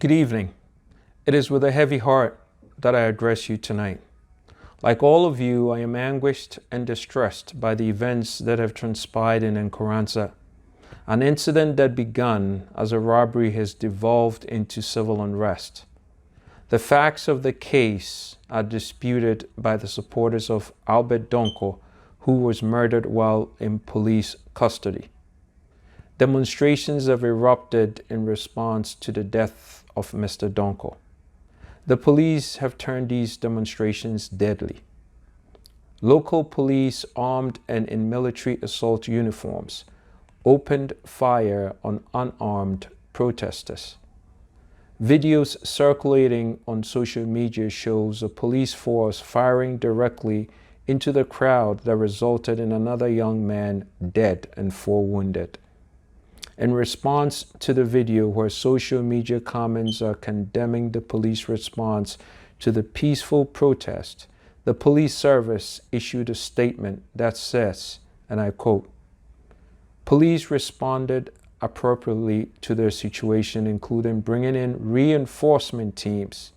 Good evening. It is with a heavy heart that I address you tonight. Like all of you, I am anguished and distressed by the events that have transpired in Nkoranza. An incident that began as a robbery has devolved into civil unrest. The facts of the case are disputed by the supporters of Albert Donko, who was murdered while in police custody. Demonstrations have erupted in response to the death of Mr. Donko. The police have turned these demonstrations deadly. Local police, armed and in military assault uniforms, opened fire on unarmed protesters. Videos circulating on social media shows a police force firing directly into the crowd that resulted in another young man dead and 4 wounded. In response to the video, where social media comments are condemning the police response to the peaceful protest, the police service issued a statement that says, and I quote, "Police responded appropriately to their situation, including bringing in reinforcement teams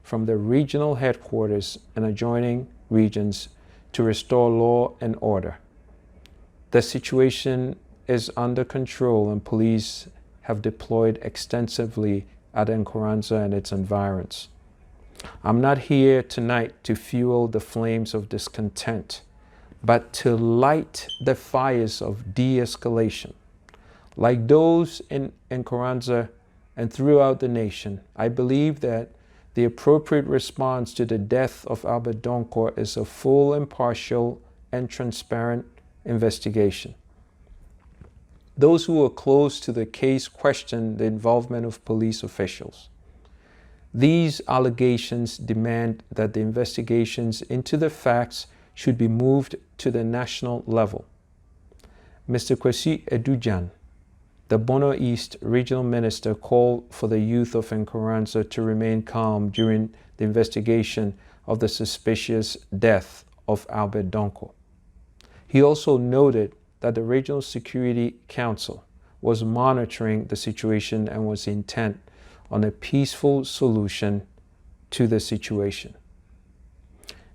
from the regional headquarters and adjoining regions to restore law and order. The situation is under control and police have deployed extensively at Nkoranza and its environs. I'm not here tonight to fuel the flames of discontent, but to light the fires of de-escalation. Like those in Nkoranza and throughout the nation, I believe that the appropriate response to the death of Albert Donko is a full, impartial, and transparent investigation. Those who are close to the case question the involvement of police officials. These allegations demand that the investigations into the facts should be moved to the national level. Mr. Kwesi Edujan, the Bono East Regional Minister, called for the youth of Nkoranza to remain calm during the investigation of the suspicious death of Albert Donko. He also noted that the Regional Security Council was monitoring the situation and was intent on a peaceful solution to the situation.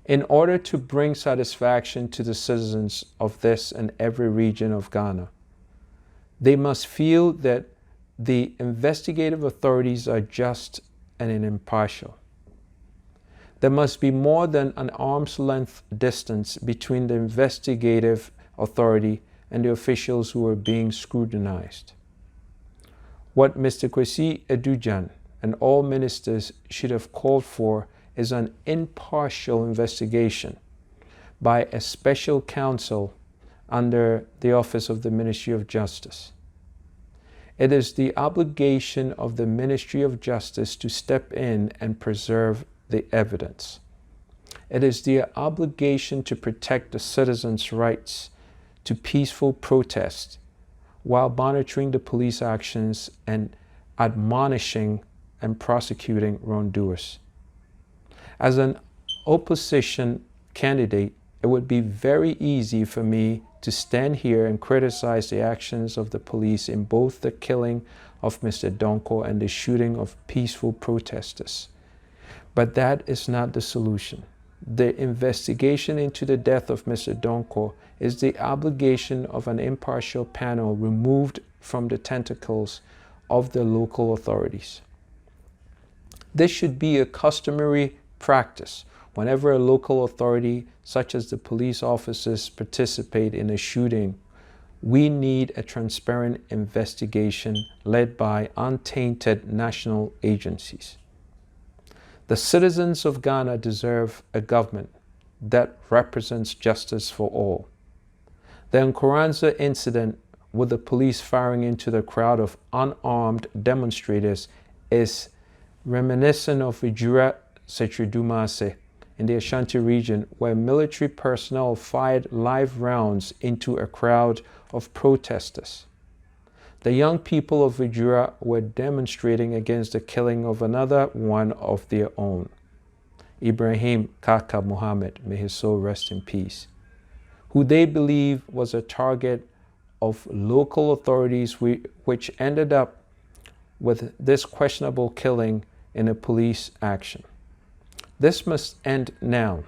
In order to bring satisfaction to the citizens of this and every region of Ghana, they must feel that the investigative authorities are just and impartial. There must be more than an arm's length distance between the investigative authority and the officials who are being scrutinized. What Mr. Kwesi Edujan and all ministers should have called for is an impartial investigation by a special counsel under the Office of the Ministry of Justice. It is the obligation of the Ministry of Justice to step in and preserve the evidence. It is their obligation to protect the citizens' rights to peaceful protest while monitoring the police actions and admonishing and prosecuting wrongdoers. As an opposition candidate, it would be very easy for me to stand here and criticize the actions of the police in both the killing of Mr. Donko and the shooting of peaceful protesters. But that is not the solution. The investigation into the death of Mr. Donko is the obligation of an impartial panel removed from the tentacles of the local authorities. This should be a customary practice whenever a local authority, such as the police officers, participate in a shooting. We need a transparent investigation led by untainted national agencies. The citizens of Ghana deserve a government that represents justice for all. The Nkoranza incident with the police firing into the crowd of unarmed demonstrators is reminiscent of Ijura Setridumase in the Ashanti region, where military personnel fired live rounds into a crowd of protesters. The young people of Ijura were demonstrating against the killing of another one of their own, Ibrahim Kaka Muhammad, may his soul rest in peace, who they believe was a target of local authorities which ended up with this questionable killing in a police action. This must end now.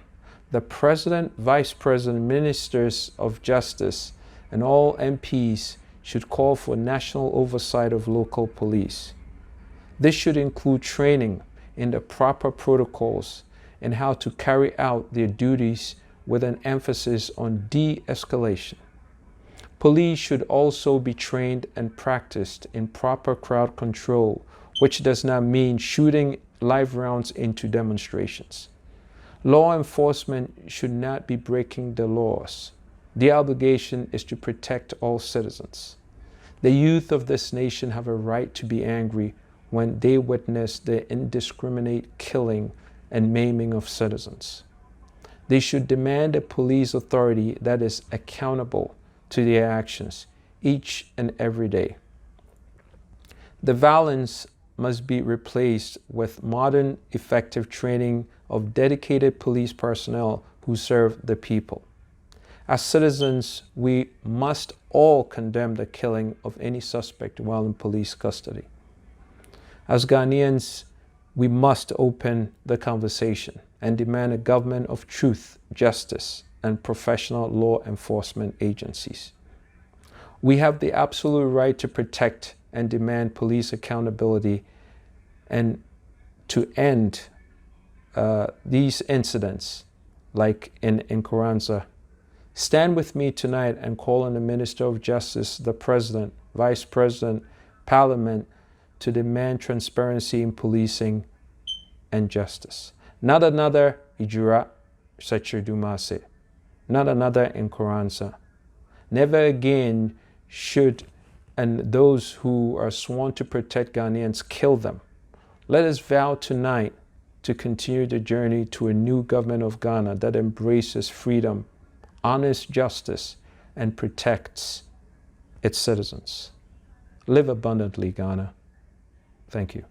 The President, Vice President, Ministers of Justice, and all MPs should call for national oversight of local police. This should include training in the proper protocols and how to carry out their duties with an emphasis on de-escalation. Police should also be trained and practiced in proper crowd control, which does not mean shooting live rounds into demonstrations. Law enforcement should not be breaking the laws. The obligation is to protect all citizens. The youth of this nation have a right to be angry when they witness the indiscriminate killing and maiming of citizens. They should demand a police authority that is accountable to their actions each and every day. The violence must be replaced with modern, effective training of dedicated police personnel who serve the people. As citizens, we must all condemn the killing of any suspect while in police custody. As Ghanaians, we must open the conversation and demand a government of truth, justice, and professional law enforcement agencies. We have the absolute right to protect and demand police accountability and to end these incidents like in Nkoranza. Stand with me tonight and call on the Minister of Justice, the President, Vice President, Parliament to demand transparency in policing and justice. Not another Ijura Secher Dumase. Not another Nkoranza. Never again should and those who are sworn to protect Ghanaians kill them. Let us vow tonight to continue the journey to a new government of Ghana that embraces freedom, honors justice, and protects its citizens. Live abundantly, Ghana. Thank you.